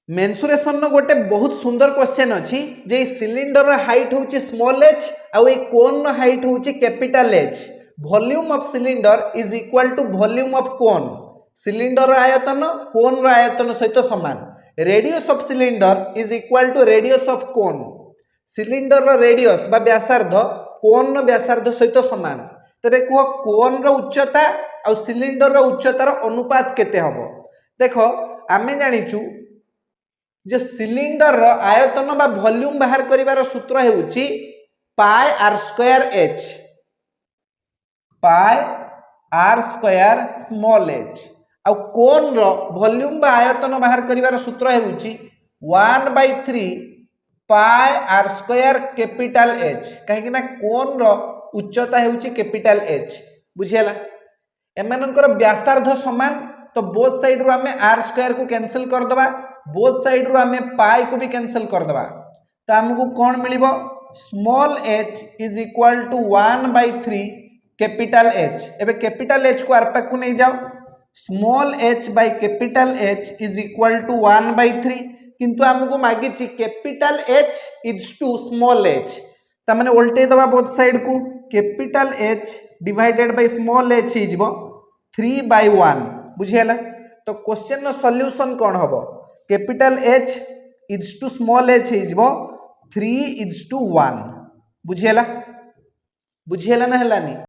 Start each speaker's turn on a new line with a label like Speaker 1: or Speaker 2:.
Speaker 1: Mensuration गोटे बहुत सुंदर क्वेश्चन अच्छी जे सिलिंडर हाइट हूँ स्मॉल एच आउ कोन हाइट हूँ capital H volume of cylinder is equal to volume of cone cylinder आयतन कोन आयतन सहित सामान radius of cylinder is equal to radius of cone cylinder radius बा व्यासार्ध कोन व्यासार्ध सहित सामान तेरे कह कोन उच्चता आ सिलिंडर उच्चतार अनुपात केते हबो देखो आमे जानिचु जे सिलिंडर आयतन बा वॉल्यूम बाहर करिवार सूत्र हेउची pi r square h pi r square small h आ कोन रो वॉल्यूम बा आयतन बाहर करिवार सूत्र हेउची 1/3 pi r square capital h कहीं ना कोन रो उच्चता हेउची कैपिटल एच बुझियला एमानकर व्यासार्ध समान तो बोथ साइड रो हमें आर स्क्वायर को कैंसिल कर दबा बोथ साइड रो हमें पाई को भी कैंसिल कर दबा तो हमको कौन मिलिबो small h is equal to 1/3 capital h एबे कैपिटल h को आर पाक को नहीं जाओ small h by capital h is equal to 1/3 किंतु हमको मागी ची capital h is to small h त माने उल्टे दबा बोथ साइड को capital h divided by small h हिजबो 3/1 बुझियला तो क्वेश्चन नो सॉल्यूशन कोन हबो capital H is to small h हिजबो 3 is to 1 बुझियला ना हलानी।